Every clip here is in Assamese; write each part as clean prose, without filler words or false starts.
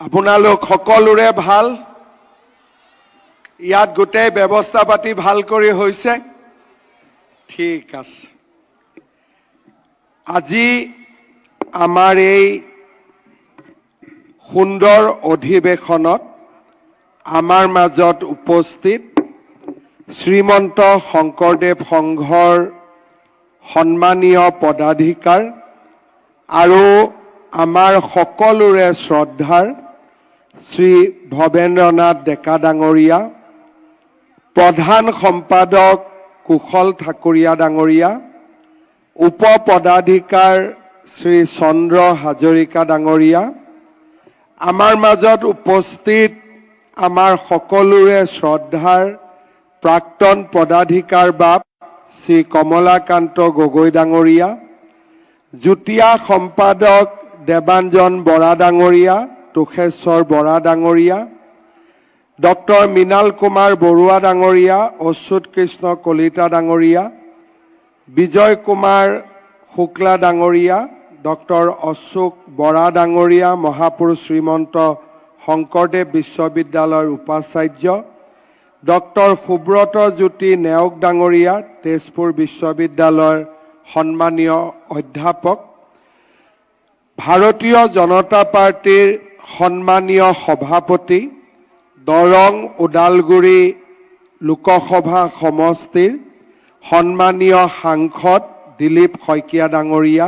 আপোনালোক সকলোৰে ভাল ইয়াত গোটেই ব্যৱস্থা পাতি ভাল কৰি হৈছে ঠিক আছে আজি আমাৰ এই সুন্দৰ অধিৱেশনত আমাৰ মাজত উপস্থিত শ্ৰীমন্ত শংকৰদেৱ সংঘৰ সন্মানীয় পদাধিকাৰ আৰু আমাৰ সকলোৰে শ্ৰদ্ধাৰ শ্ৰী ভৱেন্দ্ৰনাথ ডেকা ডাঙৰীয়া প্ৰধান সম্পাদক কুশল ঠাকুৰীয়া ডাঙৰীয়া উপ পদাধিকাৰ শ্ৰী চন্দ্ৰ হাজৰিকা ডাঙৰীয়া আমাৰ মাজত উপস্থিত আমাৰ সকলোৰে শ্ৰদ্ধাৰ প্ৰাক্তন পদাধিকাৰ বাপ শ্ৰী কমলাকান্ত গগৈ ডাঙৰীয়া যুটীয়া সম্পাদক দেৱাঞ্জন বৰা ডাঙৰীয়া তুষেশ্বৰ বৰা ডাঙৰীয়া ডক্টৰ মৃণাল কুমাৰ বৰুৱা ডাঙৰীয়া অচ্যুত কৃষ্ণ কলিতা ডাঙৰীয়া বিজয় কুমাৰ শুক্লা ডাঙৰীয়া ডক্টৰ অশোক বৰা ডাঙৰীয়া মহাপুৰুষ শ্ৰীমন্ত শংকৰদেৱ বিশ্ববিদ্যালয়ৰ উপাচাৰ্য ডক্টৰ সুব্ৰত জ্যোতি নেওগ ডাঙৰীয়া তেজপুৰ বিশ্ববিদ্যালয়ৰ সন্মানীয় অধ্যাপক ভাৰতীয় জনতা পাৰ্টিৰ সন্মানীয় সভাপতি দৰং ওদালগুৰি লোকসভা সমষ্টিৰ সন্মানীয় সাংসদ দিলীপ শইকীয়া ডাঙৰীয়া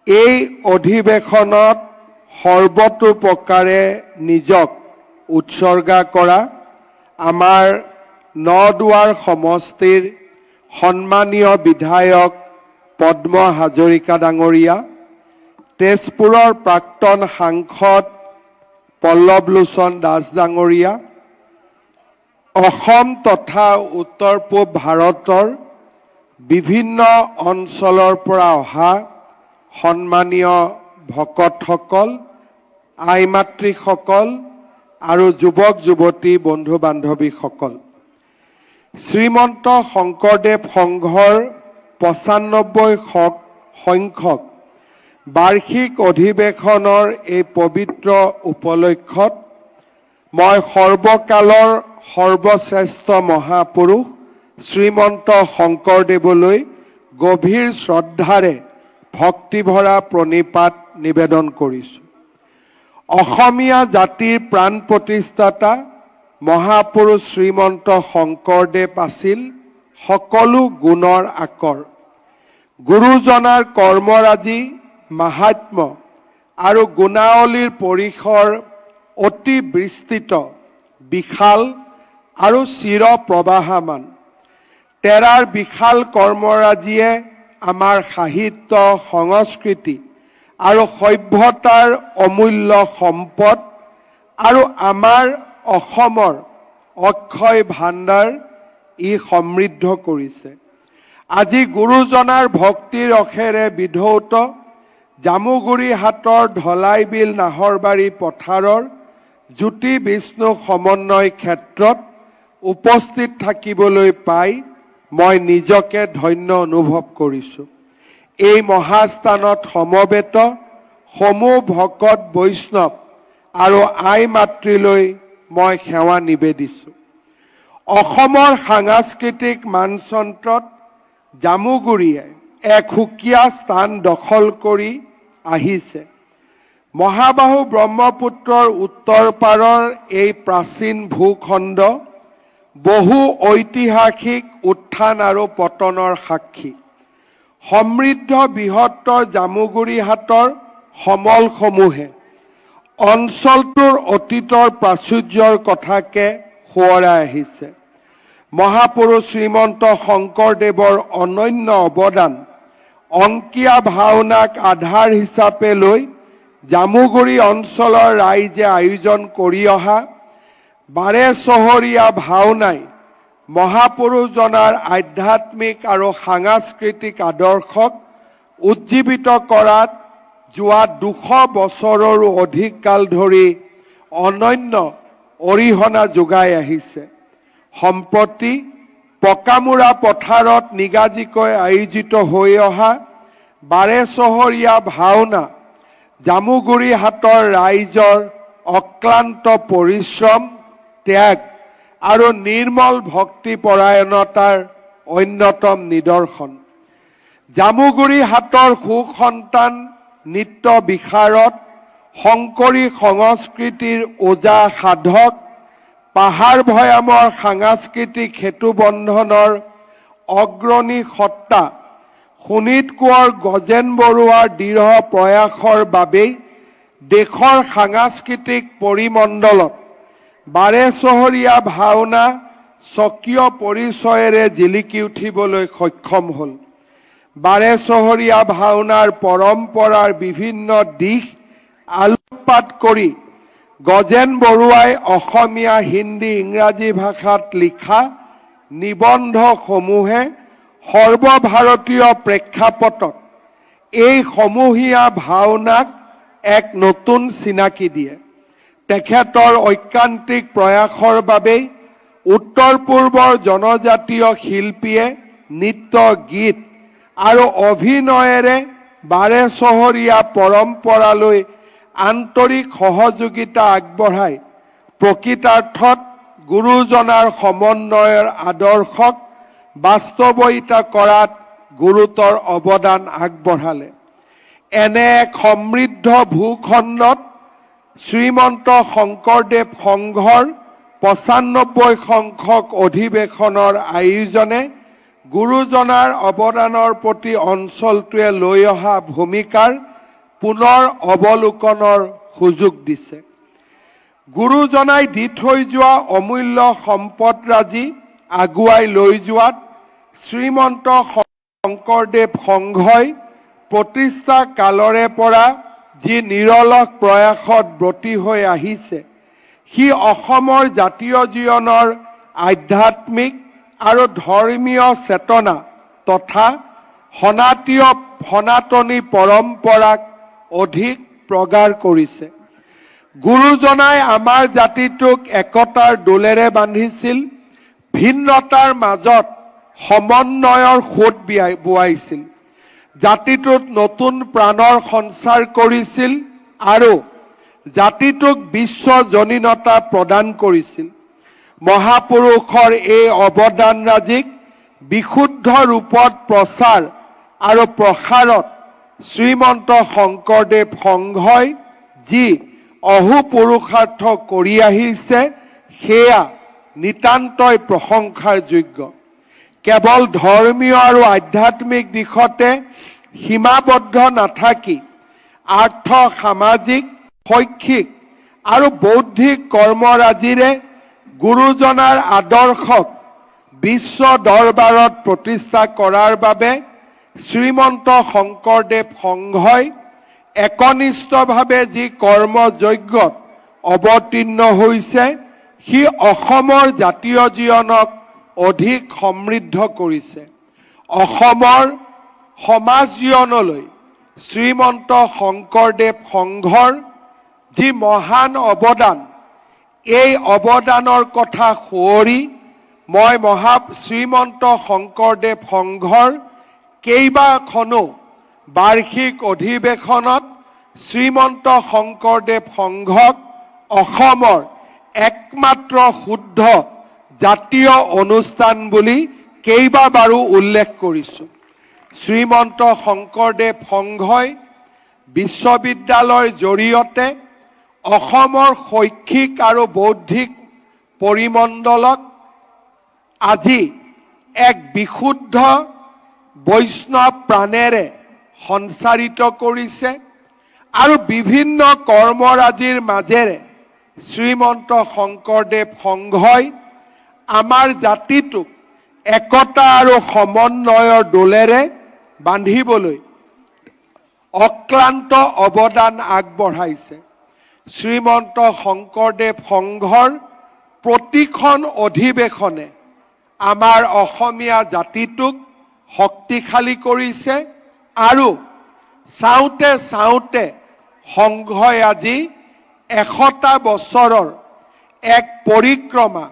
এই অধিৱেশনত সৰ্বতোপ্ৰকাৰে নিজক উৎসৰ্গা কৰা আমাৰ নদুৱাৰ সমষ্টিৰ সন্মানীয় বিধায়ক পদ্ম হাজৰিকা ডাঙৰীয়া তেজপুৰৰ প্ৰাক্তন সাংসদ পল্লৱ লোচন দাস ডাঙৰীয়া অসম তথা উত্তৰ পূব ভাৰতৰ বিভিন্ন অঞ্চলৰ পৰা অহা সন্মানীয় ভকতসকল আই মাতৃসকল আৰু যুৱক যুৱতী বন্ধু বান্ধৱীসকল শ্ৰীমন্ত শংকৰদেৱ সংঘৰ ৯৫ সংখ্যক বাৰ্ষিক অধিৱেশনৰ এই পবিত্ৰ উপলক্ষত মই সৰ্বকালৰ সৰ্বশ্ৰেষ্ঠ মহাপুৰুষ শ্ৰীমন্ত শংকৰদেৱলৈ গভীৰ শ্ৰদ্ধাৰে ভক্তিভৰা প্ৰণিপাত নিবেদন কৰিছোঁ অসমীয়া জাতিৰ প্ৰাণ প্ৰতিষ্ঠাতা মহাপুৰুষ শ্ৰীমন্ত শংকৰদেৱ আছিল সকলো গুণৰ আকৰ গুৰুজনাৰ কৰ্মৰাজি মাহাত্ম্য আৰু গুণাৱলীৰ পৰিসৰ অতি বিস্তৃত বিশাল আৰু চিৰ প্ৰবাহমান তেৰাৰ বিশাল কৰ্মৰাজিয়ে আমাৰ সাহিত্য সংস্কৃতি আৰু সভ্যতাৰ অমূল্য সম্পদ আৰু আমাৰ অসমৰ অক্ষয় ভাণ্ডাৰ ই সমৃদ্ধ কৰিছে আজি গুৰুজনাৰ ভক্তিৰ ৰসেৰে বিধৌত জামুগুৰি হাটৰ ঢলাইবিল নাহৰবাৰী পথাৰৰ জ্যোতি বিষ্ণু সমন্বয় ক্ষেত্ৰত উপস্থিত থাকিবলৈ পাই মই নিজকে ধন্য অনুভৱ কৰিছোঁ এই মহাস্থানত সমবেত সমূহ ভকত বৈষ্ণৱ আৰু আই মাতৃলৈ মই সেৱা নিবেদিছোঁ অসমৰ সাংস্কৃতিক মানচিত্ৰত জামুগুৰিয়ে এক সুকীয়া স্থান দখল কৰি আহিছে মহাবাহু ব্ৰহ্মপুত্ৰৰ উত্তৰ পাৰৰ এই প্ৰাচীন ভূখণ্ড বহু ঐতিহাসিক উত্থান আৰু পতনৰ সাক্ষী সমৃদ্ধ বৃহত্তৰ জামুগুৰি হাটৰ সমলসমূহে অঞ্চলটোৰ অতীতৰ প্ৰাচুৰ্যৰ কথাকে সোঁৱৰাই আহিছে মহাপুৰুষ শ্ৰীমন্ত শংকৰদেৱৰ অনন্য অৱদান অংকীয়া ভাওনাক আধাৰ হিচাপে লৈ জামুগুৰি অঞ্চলৰ ৰাইজে আয়োজন কৰি অহা বাৰে চহৰীয়া ভাওনাই মহাপুৰুষজনাৰ আধ্যাত্মিক আৰু সাংস্কৃতিক আদৰ্শক উজ্জীৱিত কৰাত যোৱা ২০০ বছৰৰো অধিক কাল ধৰি অনন্য অৰিহণা যোগাই আহিছে সম্প্ৰতি পকামুৰা পথাৰত নিগাজিকৈ আয়োজিত হৈ অহা বাৰে চহৰীয়া ভাওনা জামুগুৰিহাটৰ ৰাইজৰ অক্লান্ত পৰিশ্ৰম, ত্যাগ আৰু নিৰ্মল ভক্তিপৰায়ণতাৰ অন্যতম নিদৰ্শন। জামুগুৰিহাটৰ সুসন্তান নৃত্য বিশাৰদ, শংকৰী সংস্কৃতিৰ ওজা সাধক, পাহাৰ ভৈয়ামৰ সাংস্কৃতিক সেতুবন্ধনৰ অগ্ৰণী সত্তা, শোণিত কোঁৱৰ গজেন বৰুৱাৰ দৃঢ় প্ৰয়াসৰ বাবেই দেশৰ সাংস্কৃতিক পৰিমণ্ডলত বাৰেচহৰীয়া ভাওনা স্বকীয় পৰিচয়েৰে জিলিকি উঠিবলৈ সক্ষম হ'ল। বাৰেচহৰীয়া ভাওনাৰ পৰম্পৰাৰ বিভিন্ন দিশ আলোকপাত কৰি গজেন বৰুৱাই অসমীয়া, হিন্দী, ইংৰাজী ভাষাত লিখা নিবন্ধসমূহে সৰ্বভাৰতীয় প্ৰেক্ষাপটত এই সমূহীয়া ভাওনাক এক নতুন চিনাকি দিয়ে। তেখেতৰ ঐকান্তিক প্ৰয়াসৰ বাবেই উত্তৰ পূৰ্বৰ জনজাতীয় শিল্পীয়ে নৃত্য, গীত আৰু অভিনয়েৰে বাৰেচহৰীয়া পৰম্পৰালৈ আন্তৰিক সহযোগিতা আগবঢ়াই প্ৰকৃতাৰ্থত গুৰুজনাৰ সমন্বয়ৰ আদৰ্শক বাস্তৱিতা কৰাত গুৰুতৰ অৱদান আগবঢ়ালে। এনে এক সমৃদ্ধ ভূখণ্ডত শ্ৰীমন্ত শংকৰদেৱ সংঘৰ ৯৫ সংখ্যক অধিৱেশনৰ আয়োজনে গুৰুজনাৰ অৱদানৰ প্ৰতি অঞ্চলটোৱে লৈ অহা ভূমিকাৰ পুনৰ অৱলোকনৰ সুযোগ দিছে। গুৰুজনাই দি থৈ যোৱা অমূল্য সম্পদৰাজি আগুৱাই লৈ যোৱাত শ্ৰীমন্ত শংকৰদেৱ সংঘই প্ৰতিষ্ঠা কালৰে পৰা যি নিৰলস প্ৰয়াসত ব্ৰতী হৈ আহিছে, সি অসমৰ জাতীয় জীৱনৰ আধ্যাত্মিক আৰু ধৰ্মীয় চেতনা তথা সনাতনী পৰম্পৰাক অধিক প্ৰগাঢ় কৰিছে। গুৰুজনাই আমাৰ জাতিটোক একতাৰ দোলেৰে বান্ধিছিল, ভিন্নতাৰ মাজত সমন্বয়ৰ সোঁত বোৱাইছিল, জাতিটোত নতুন প্ৰাণৰ সঞ্চাৰ কৰিছিল আৰু জাতিটোক বিশ্বজনীনতা প্ৰদান কৰিছিল। মহাপুৰুষৰ এই অৱদানৰাজিক বিশুদ্ধ ৰূপত প্ৰচাৰ আৰু প্ৰসাৰত শ্ৰীমন্ত শংকৰদেৱ সংঘই যি অহোপুৰুষাৰ্থ কৰি আহিছে, সেয়া নিতান্তই প্ৰশংসাৰ যোগ্য। কেৱল ধৰ্মীয় আৰু আধ্যাত্মিক দিশতে সীমাবদ্ধ নাথাকি আৰ্থ, সামাজিক, শৈক্ষিক আৰু বৌদ্ধিক কৰ্মৰাজিৰে গুৰুজনাৰ আদৰ্শক বিশ্ব দৰবাৰত প্ৰতিষ্ঠা কৰাৰ বাবে শ্ৰীমন্ত শংকৰদেৱ সংঘই একনিষ্ঠভাৱে যি কৰ্মযজ্ঞত অৱতীৰ্ণ হৈছে, সি অসমৰ জাতীয় জীৱনক অধিক সমৃদ্ধ কৰিছে। অসমৰ সমাজ জীৱনলৈ শ্ৰীমন্ত শংকৰদেৱ সংঘৰ যি মহান অৱদান, এই অৱদানৰ কথা সোঁৱৰি মই শ্ৰীমন্ত শংকৰদেৱ সংঘৰ কেইবাখনো বাৰ্ষিক অধিৱেশনত শ্ৰীমন্ত শংকৰদেৱ সংঘক অসমৰ একমাত্ৰ শুদ্ধ জাতীয় অনুষ্ঠান বুলি কেইবাবাৰো উল্লেখ কৰিছো। শ্ৰীমন্ত শংকৰদেৱ সংঘই বিশ্ববিদ্যালয়ৰ জৰিয়তে অসমৰ শৈক্ষিক আৰু বৌদ্ধিক পৰিমণ্ডলক আজি এক বিশুদ্ধ বৈষ্ণৱ প্ৰাণেৰে সঞ্চাৰিত কৰিছে আৰু বিভিন্ন কৰ্মৰাজিৰ মাজেৰে শ্ৰীমন্ত শংকৰদেৱ সংঘই আমাৰ জাতিটোক একতা আৰু সমন্বয়ৰ দোলেৰে বান্ধিবলৈ অক্লান্ত অৱদান আগবঢ়াইছে। শ্ৰীমন্ত শংকৰদেৱ সংঘৰ প্ৰতিখন অধিৱেশনে আমাৰ অসমীয়া জাতিটোক শক্তিশালী কৰিছে আৰু চাওঁতে চাওঁতে সংঘই আজি 100টা বছৰৰ এক পৰিক্ৰমা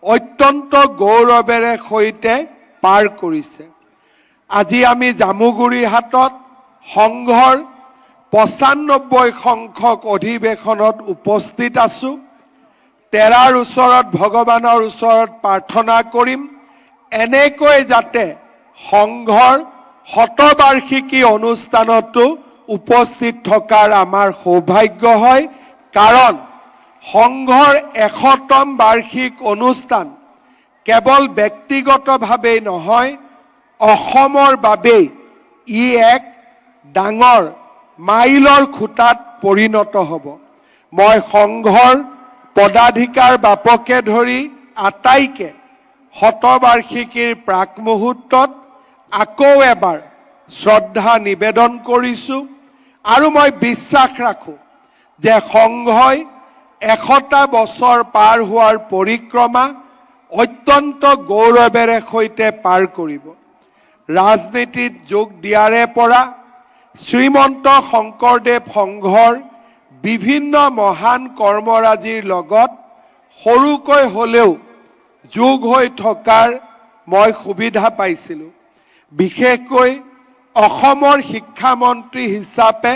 অত্যন্ত গৌৰৱেৰে সৈতে পাৰ কৰিছে। আজি আমি জামুগুৰিহাটত সংঘৰ 95 সংখ্যক অধিৱেশনত উপস্থিত আছো। তেৰাৰ ওচৰত ভগৱানৰ ওচৰত প্ৰাৰ্থনা কৰিম এনেকৈ যাতে সংঘৰ শতবাৰ্ষিকী অনুষ্ঠানতো উপস্থিত থকাৰ আমাৰ সৌভাগ্য হয়, কাৰণ সংঘৰ 100তম বাৰ্ষিক অনুষ্ঠান কেৱল ব্যক্তিগতভাৱেই নহয়, অসমৰ বাবেই ই এক ডাঙৰ মাইলৰ খুঁটাত পৰিণত হ'ব। মই সংঘৰ পদাধিকাৰ বাপকে ধৰি আটাইকে শতবাৰ্ষিকীৰ প্ৰাক মুহূৰ্তত আকৌ এবাৰ শ্ৰদ্ধা নিবেদন কৰিছো আৰু মই বিশ্বাস ৰাখো যে সংঘই 100টা বছৰ পাৰ হোৱাৰ পৰিক্ৰমা অত্যন্ত গৌৰৱেৰে সৈতে পাৰ কৰিব। ৰাজনীতিত যোগ দিয়াৰে পৰা শ্ৰীমন্ত শংকৰদেৱ সংঘৰ বিভিন্ন মহান কৰ্মৰাজিৰ লগত সৰুকৈ হলেও যোগ হৈ থকাৰ মই সুবিধা পাইছিলো। বিশেষকৈ অসমৰ শিক্ষামন্ত্ৰী হিচাপে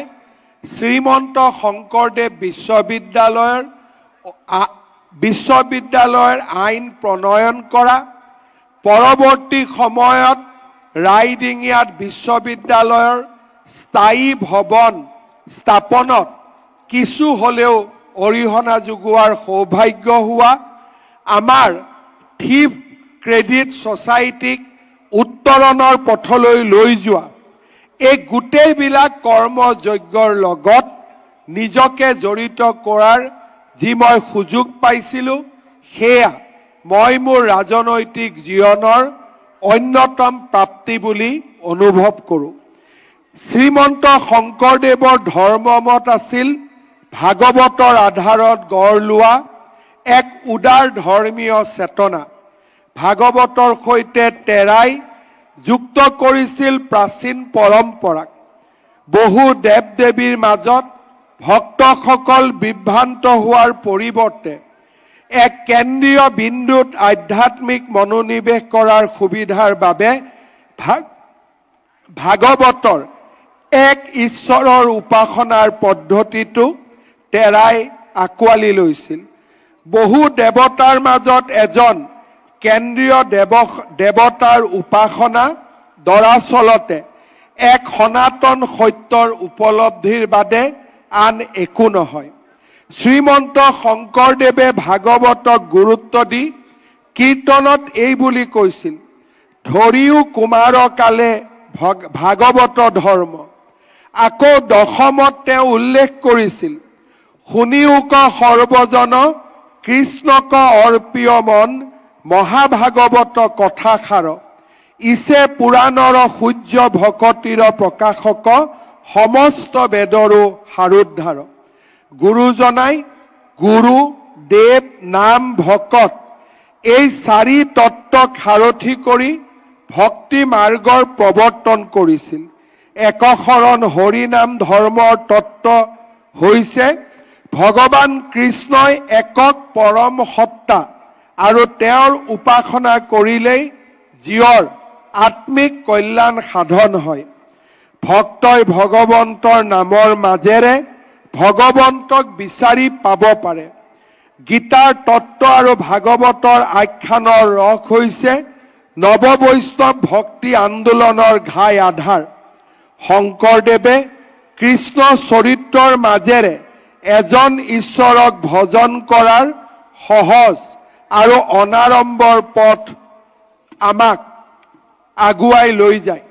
শ্ৰীমন্ত শংকৰদেৱ বিশ্ববিদ্যালয়ৰ আইন প্ৰণয়ন কৰা, পৰৱৰ্তী সময়ত ৰাইডিঙিয়াত বিশ্ববিদ্যালয়ৰ স্থায়ী ভৱন স্থাপনত কিছু হলেও অৰিহণা যোগোৱাৰ সৌভাগ্য হোৱা, আমাৰ থিফ ক্ৰেডিট ছচাইটিক উত্তৰণৰ পথলৈ লৈ যোৱা, এই গোটেইবিলাক কৰ্মযজ্ঞৰ লগত নিজকে জড়িত কৰাৰ যি মই সুযোগ পাইছিলো, সেয়া মই মোৰ ৰাজনৈতিক জীৱনৰ অন্যতম প্ৰাপ্তি বুলি অনুভৱ কৰোঁ। শ্ৰীমন্ত শংকৰদেৱৰ ধৰ্মমত আছিল ভাগৱতৰ আধাৰত গঢ় লোৱা এক উদাৰ ধৰ্মীয় চেতনা। ভাগৱতৰ সৈতে তেৰাই যুক্ত কৰিছিল প্ৰাচীন পৰম্পৰাক। বহু দেৱ দেৱীৰ মাজত ভক্তসকল বিভ্ৰান্ত হোৱাৰ পৰিৱৰ্তে এক কেন্দ্ৰীয় বিন্দুত আধ্যাত্মিক মনোনিৱেশ কৰাৰ সুবিধাৰ বাবে ভাগৱতৰ এক ঈশ্বৰৰ উপাসনাৰ পদ্ধতিটো তেৰাই আঁকোৱালি লৈছিল। বহু দেৱতাৰ মাজত এজন কেন্দ্ৰীয় দেৱতাৰ উপাসনা দৰাচলতে এক সনাতন সত্যৰ উপলব্ধিৰ বাদে আন একো নহয়। শ্ৰীমন্ত শংকৰদেৱে ভাগৱতক গুৰুত্ব দি কীৰ্তনত এই বুলি কৈছিল, ধৰিও কুমাৰ কালে ভাগৱত ধৰ্ম। আকৌ দশমত তেওঁ উল্লেখ কৰিছিল, শুনিওক সৰ্বজন কৃষ্ণক অৰ্পিয় মন মহাভাগৱত কথাষাৰ, ইছে পুৰাণৰ সূৰ্য ভকতিৰ প্ৰকাশক সমস্ত বেদৰো সাৰোদ্ধাৰ। গুৰুজনাই গুৰু, দেৱ, নাম, ভকত এই চাৰি তত্ত্বক সাৰথি কৰি ভক্তি মাৰ্গৰ প্ৰৱৰ্তন কৰিছিল। একশৰণ হৰিনাম ধৰ্মৰ তত্ত্ব হৈছে ভগৱান কৃষ্ণই একক পৰম সত্তা আৰু তেওঁৰ উপাসনা কৰিলেই জীৱৰ আত্মিক কল্যাণ সাধন হয়। ভক্তই ভগৱন্তৰ নামৰ মাজেৰে ভগৱন্তক বিচাৰি পাব পাৰে। গীতাৰ তত্ত্ব আৰু ভাগৱতৰ আখ্যানৰ ৰস হৈছে নৱবৈষ্ণৱ ভক্তি আন্দোলনৰ ঘাই আধাৰ। শংকৰদেৱে কৃষ্ণ চৰিত্ৰৰ মাজেৰে এজন ঈশ্বৰক ভজন কৰাৰ সহজ আৰু অনাড়ম্বৰ পথ আমাক আগুৱাই লৈ যায়।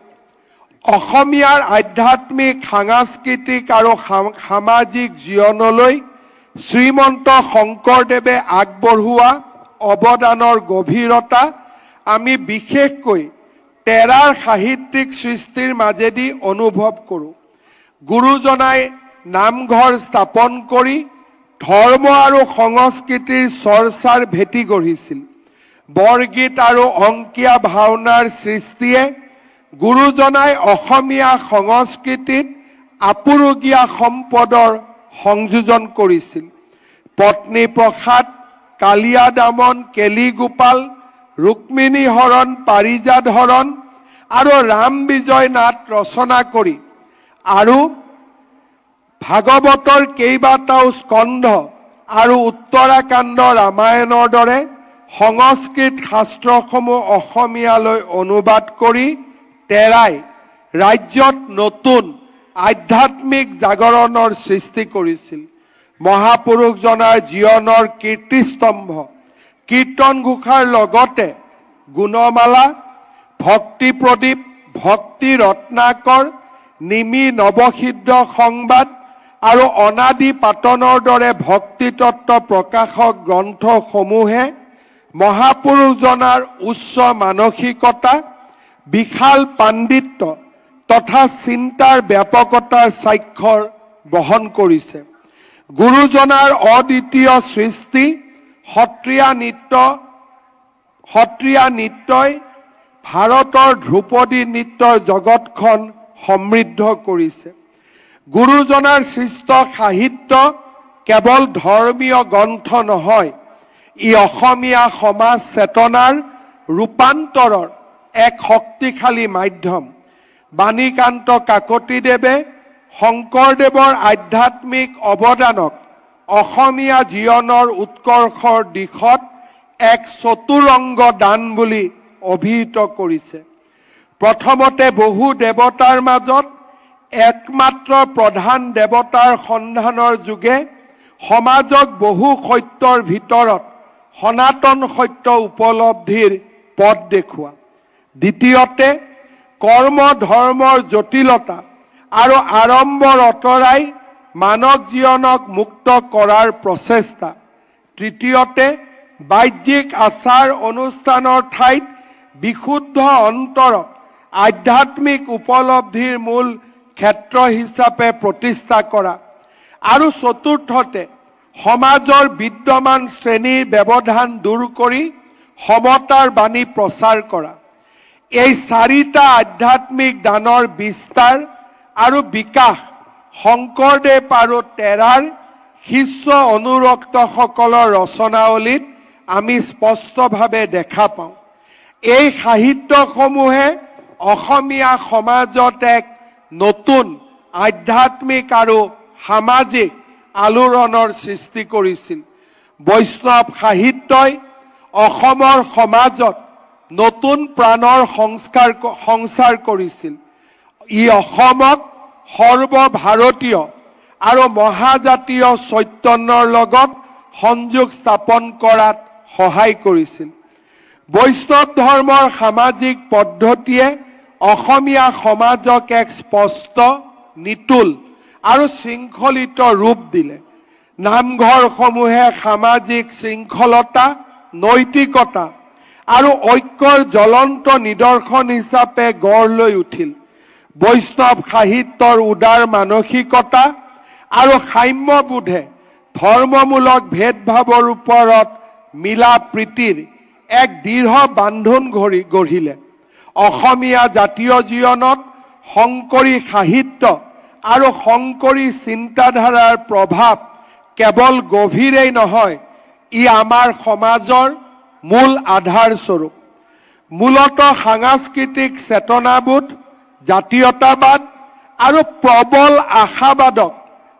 অসমীয়াৰ আধ্যাত্মিক, সাংস্কৃতিক আৰু সামাজিক জীৱনলৈ শ্ৰীমন্ত শংকৰদেৱে আগবঢ়োৱা অৱদানৰ গভীৰতা আমি বিশেষকৈ তেৰাৰ সাহিত্যিক সৃষ্টিৰ মাজেদি অনুভৱ কৰোঁ। গুৰুজনাই নামঘৰ স্থাপন কৰি ধৰ্ম আৰু সংস্কৃতিৰ চৰ্চাৰ ভেটি গঢ়িছিল। বৰগীত আৰু অংকীয়া ভাওনাৰ সৃষ্টিয়ে গুৰুজনাই অসমীয়া সংস্কৃতিত আপুৰুগীয়া সম্পদৰ সংযোজন কৰিছিল। পত্নী প্ৰসাদ, কালিয়া দমন, কেলিগোপাল, ৰুক্মিণী হৰণ, পাৰিজাত হৰণ আৰু ৰাম বিজয় নাট ৰচনা কৰি আৰু ভাগৱতৰ কেইবাটাও স্কন্ধ আৰু উত্তৰাকাণ্ড ৰামায়ণৰ দৰে সংস্কৃত শাস্ত্ৰসমূহ অসমীয়ালৈ অনুবাদ কৰি তেৰাই ৰাজ্যত নতুন আধ্যাত্মিক জাগৰণৰ সৃষ্টি কৰিছিল। মহাপুৰুষজনাৰ জীৱনৰ কীৰ্তিস্তম্ভ কীৰ্তন ঘোষাৰ লগতে গুণমালা, ভক্তি প্ৰদীপ, ভক্তি ৰত্নাকৰ, নিমি নৱসিদ্ধ সংবাদ আৰু অনাদি পাতনৰ দৰে ভক্তিতত্ত্ব প্ৰকাশক গ্ৰন্থসমূহে মহাপুৰুষজনাৰ উচ্চ মানসিকতা, বিশাল পাণ্ডিত্য তথা চিন্তাৰ ব্যাপকতাৰ স্বাক্ষৰ বহন কৰিছে। গুৰুজনাৰ অদ্বিতীয় সৃষ্টি সত্ৰীয়া নৃত্যই ভাৰতৰ ধ্ৰুপদী নৃত্যৰ জগতখন সমৃদ্ধ কৰিছে। গুৰুজনাৰ সৃষ্ট সাহিত্য কেৱল ধৰ্মীয় গ্ৰন্থ নহয়, ই অসমীয়া সমাজ চেতনাৰ ৰূপান্তৰৰ এক শক্তিশালী মাধ্যম। বাণীকান্ত কাকতিদেৱে শংকৰদেৱৰ আধ্যাত্মিক অৱদানক অসমীয়া জীৱনৰ উৎকৰ্ষৰ দিশত এক চতুৰংগ দান বুলি অভিহিত কৰিছে। প্ৰথমতে বহু দেৱতাৰ মাজত একমাত্ৰ প্ৰধান দেৱতাৰ সন্ধানৰ যোগে সমাজক বহু সত্যৰ ভিতৰত সনাতন সত্য উপলব্ধিৰ পথ দেখুওৱা। দ্বিতীয়তে কৰ্ম ধৰ্মৰ জটিলতা আৰু আড়ম্বৰ অতৰাই মানৱ জীৱনক মুক্ত কৰাৰ প্ৰচেষ্টা। তৃতীয়তে বাহ্যিক আচাৰ অনুষ্ঠানৰ ঠাইত বিশুদ্ধ অন্তৰক আধ্যাত্মিক উপলব্ধিৰ মূল ক্ষেত্ৰ হিচাপে প্ৰতিষ্ঠা কৰা। আৰু চতুৰ্থতে সমাজৰ বিদ্যমান শ্ৰেণীৰ ব্যৱধান দূৰ কৰি সমতাৰ বাণী প্ৰচাৰ কৰা। এই চাৰিটা আধ্যাত্মিক দানৰ বিস্তাৰ আৰু বিকাশ শংকৰদেৱ আৰু তেৰাৰ শিষ্য অনুৰক্তসকলৰ ৰচনাৱলীত আমি স্পষ্টভাৱে দেখা পাওঁ। এই সাহিত্যসমূহে অসমীয়া সমাজত এক নতুন আধ্যাত্মিক আৰু সামাজিক আলোড়নৰ সৃষ্টি কৰিছিল। বৈষ্ণৱ সাহিত্যই অসমৰ সমাজত নতুন প্ৰাণৰ সংচাৰ কৰিছিল। ই অসমক সৰ্বভাৰতীয় আৰু মহাজাতীয় চৈতন্যৰ লগত সংযোগ স্থাপন কৰাত সহায় কৰিছিল। বৈষ্ণৱ ধৰ্মৰ সামাজিক পদ্ধতিয়ে অসমীয়া সমাজক এক স্পষ্ট, নিটোল আৰু শৃংখলিত ৰূপ দিলে। নামঘৰসমূহে সামাজিক শৃংখলতা, নৈতিকতা আৰু ঐক্যৰ জ্বলন্ত নিদৰ্শন হিচাপে গঢ় লৈ উঠিল। বৈষ্ণৱ সাহিত্যৰ উদাৰ মানসিকতা আৰু সাম্যবোধে ধৰ্মমূলক ভেদভাৱৰ ওপৰত মিলা প্ৰীতিৰ এক দৃঢ় বান্ধোন গঢ়িলে। অসমীয়া জাতীয় জীৱনত শংকৰী সাহিত্য আৰু শংকৰী চিন্তাধাৰাৰ প্ৰভাৱ কেৱল গভীৰেই নহয়, ই আমাৰ সমাজৰ মূল আধাৰস্বৰূপ। মূলতঃ সাংস্কৃতিক চেতনাবোধ, জাতীয়তাবাদ আৰু প্ৰবল আশাবাদক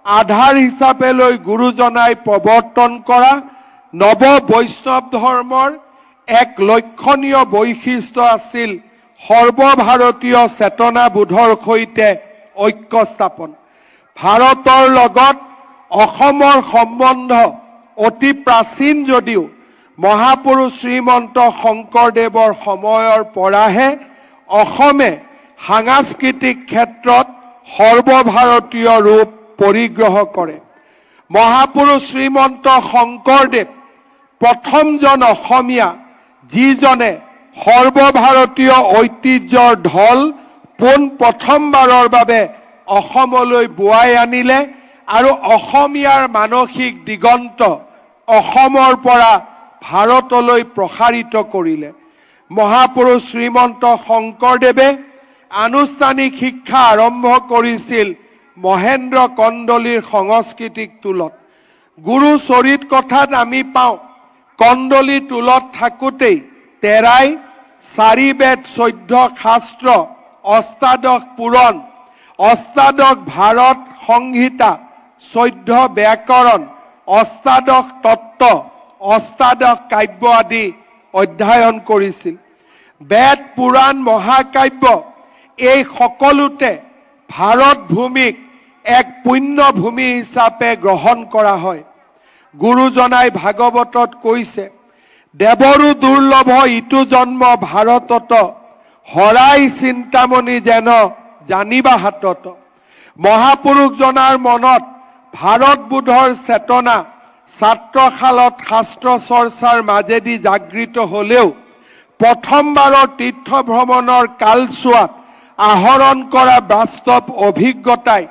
আধাৰ হিচাপে লৈ গুৰুজনাই প্ৰৱৰ্তন কৰা নৱ বৈষ্ণৱ ধৰ্মৰ এক লক্ষণীয় বৈশিষ্ট্য আছিল সৰ্বভাৰতীয় চেতনাবোধৰ সৈতে ঐক্য স্থাপন। ভাৰতৰ লগত অসমৰ সম্বন্ধ অতি প্ৰাচীন যদিও মহাপুৰুষ শ্ৰীমন্ত শংকৰদেৱৰ সময়ৰ পৰাহে অসমে সাংস্কৃতিক ক্ষেত্ৰত সৰ্বভাৰতীয় ৰূপ পৰিগ্ৰহ কৰে। মহাপুৰুষ শ্ৰীমন্ত শংকৰদেৱ প্ৰথমজন অসমীয়া যিজনে সৰ্বভাৰতীয় ঐতিহ্যৰ ঢল পোন প্ৰথমবাৰৰ বাবে অসমলৈ বোৱাই আনিলে আৰু অসমীয়াৰ মানসিক দিগন্ত অসমৰ পৰা ভাৰতলৈ প্ৰসাৰিত কৰিলে। মহাপুৰুষ শ্ৰীমন্ত শংকৰদেৱে আনুষ্ঠানিক শিক্ষা আৰম্ভ কৰিছিল মহেন্দ্ৰ কন্দলীৰ সংস্কৃতিক টোলত। গুৰু চৰিত কথাত আমি পাওঁ, কন্দলী টোলত থাকোঁতেই তেৰাই 4 বেদ 14 শাস্ত্ৰ, অষ্টাদশ পুৰাণ, অষ্টাদশ ভাৰত সংহিতা 14 ব্যাকৰণ, অষ্টাদশ তত্ত্ব, অষ্টাদশ কাব্য আদি অধ্যয়ন কৰিছিল। বেদ, পুৰাণ, মহাকাব্য এই সকলোতে ভাৰত ভূমিক এক পুণ্য ভূমি হিচাপে গ্ৰহণ কৰা হয়। গুৰুজনাই ভাগৱতত কৈছে, দেৱৰো দুৰ্লভ ইটো জন্ম ভাৰতত, হৰাই চিন্তামণি যেন জানিবা হাতত। মহাপুৰুষজনাৰ মনত ভাৰতবোধৰ চেতনা ছাত্ৰশালত শাস্ত্ৰ চৰ্চাৰ মাজেদি জাগৃত হলেও প্ৰথমবাৰৰ তীৰ্থ ভ্ৰমণৰ কালছোৱাত আহৰণ কৰা বাস্তৱ অভিজ্ঞতাই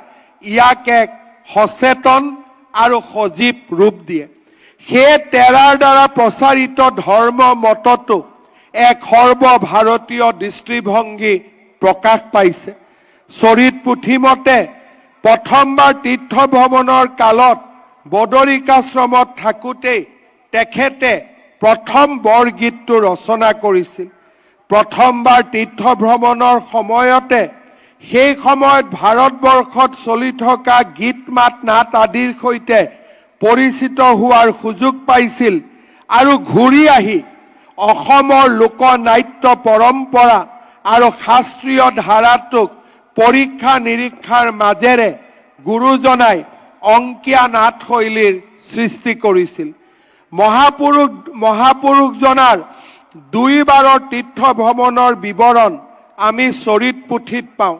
ইয়াক এক সচেতন আৰু সজীৱ ৰূপ দিয়ে। সেই তেৰাৰ দ্বাৰা প্ৰচাৰিত ধৰ্ম মততো এক সৰ্বভাৰতীয় দৃষ্টিভংগী প্ৰকাশ পাইছে। চৰিত পুথিমতে প্ৰথমবাৰ তীৰ্থ ভ্ৰমণৰ কালত বদৰিকাশ্ৰমত থাকোঁতেই তেখেতে প্ৰথম বৰগীতটো ৰচনা কৰিছিল। প্ৰথমবাৰ তীৰ্থ ভ্ৰমণৰ সময়তে সেই সময়ত ভাৰতবৰ্ষত চলি থকা গীত মাত নাট আদিৰ সৈতে পৰিচিত হোৱাৰ সুযোগ পাইছিল আৰু ঘূৰি আহি অসমৰ লোকনাট্য পৰম্পৰা আৰু শাস্ত্ৰীয় ধাৰাটোক পৰীক্ষা নিৰীক্ষাৰ মাজেৰে গুৰুজনাই অংকীয়া নাট শৈলীৰ সৃষ্টি কৰিছিল। মহাপুৰুষজনাৰ দুইবাৰৰ তীৰ্থ ভ্ৰমণৰ বিৱৰণ আমি চৰিত পুথিত পাওঁ।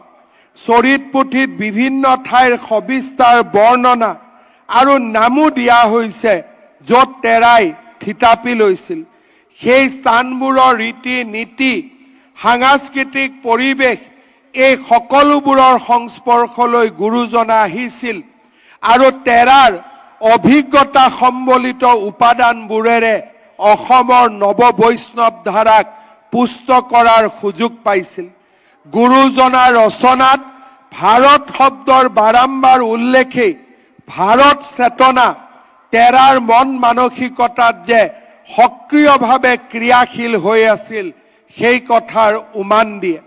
চৰিত পুথিত বিভিন্ন ঠাইৰ সবিস্তাৰ বৰ্ণনা আৰু নামো দিয়া হৈছে য'ত তেৰাই থিতাপি লৈছিল। সেই স্থানবোৰৰ ৰীতি নীতি, সাংস্কৃতিক পৰিৱেশ এই সকলোবোৰৰ সংস্পৰ্শলৈ গুৰুজনা আহিছিল আৰু তেৰাৰ অভিজ্ঞতা সম্বলিত উপাদানবোৰেৰে অসমৰ নৱ বৈষ্ণৱ ধাৰাক পুষ্ট কৰাৰ সুযোগ পাইছিল। গুৰুজনাৰ ৰচনাত ভাৰত শব্দৰ বাৰম্বাৰ উল্লেখেই ভাৰত চেতনা তেৰাৰ মন মানসিকতাত যে সক্ৰিয়ভাৱে ক্ৰিয়াশীল হৈ আছিল সেই কথাৰ উমান দিয়ে।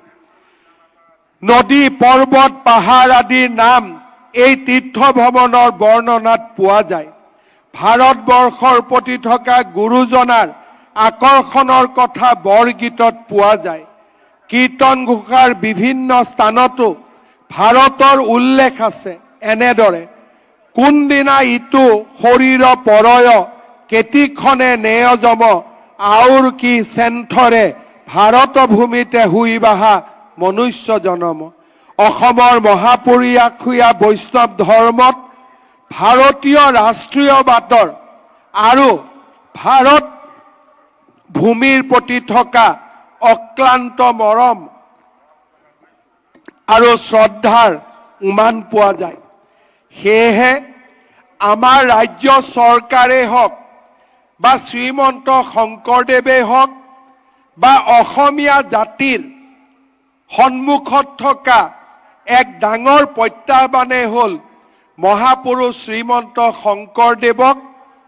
নদী, পৰ্বত, পাহাৰ আদিৰ নাম এই তীৰ্থ ভ্ৰমণৰ বৰ্ণনাত পোৱা যায়। ভাৰতবৰ্ষৰ প্ৰতি থকা গুৰুজনাৰ আকৰ্ষণৰ কথা বৰগীতত পোৱা যায়। কীৰ্তন ঘোষাৰ বিভিন্ন স্থানতো ভাৰতৰ উল্লেখ আছে। এনেদৰে কোনদিনা ইটো শৰীৰ পৰয়, কেতিক্ষণে নেয়জম, আউৰ কি চেণ্ঠৰে, ভাৰত ভূমিতে শুই বাহা মনুষ্য জনম। অসমৰ মহাপুৰুষীয়া বৈষ্ণৱ ধৰ্মত ভাৰতীয় ৰাষ্ট্ৰীয়বাদৰ আৰু ভাৰত ভূমিৰ প্ৰতি থকা অক্লান্ত মৰম আৰু শ্ৰদ্ধাৰ উমান পোৱা যায়। সেয়েহে আমাৰ ৰাজ্য চৰকাৰেই হওক বা শ্ৰীমন্ত শংকৰদেৱেই হওক বা অসমীয়া জাতিৰ সন্মুখত থকা এক ডাঙৰ প্ৰত্যাহ্বানেই হ'ল মহাপুৰুষ শ্ৰীমন্ত শংকৰদেৱক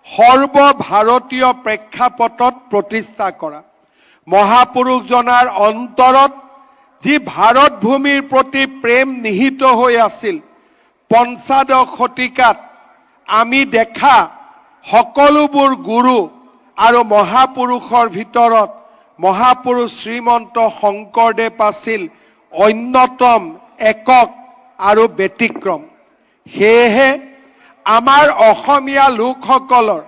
সৰ্বভাৰতীয় প্ৰেক্ষাপটত প্ৰতিষ্ঠা কৰা। মহাপুৰুষজনাৰ অন্তৰত যি ভাৰত ভূমিৰ প্ৰতি প্ৰেম নিহিত হৈ আছিল, পঞ্চদশ শতিকাত আমি দেখা সকলোবোৰ গুৰু আৰু মহাপুৰুষৰ ভিতৰত মহাপুৰুষ শ্ৰীমন্ত শংকৰদেৱ আছিল অন্যতম একক আৰু ব্যতিক্ৰম। সেয়েহে আমাৰ অসমীয়া লোকসকলৰ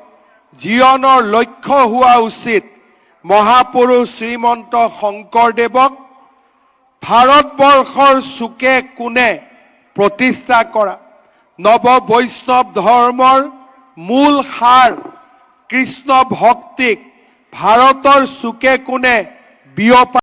জীৱনৰ লক্ষ্য হোৱা উচিত মহাপুৰুষ শ্ৰীমন্ত শংকৰদেৱক ভাৰতবৰ্ষৰ চুকে কোণে প্ৰতিষ্ঠা কৰা। নৱ বৈষ্ণৱ ধৰ্মৰ মূল সাৰ কৃষ্ণ ভক্তিক ভাৰতৰ চুকে কোণে বিয়পা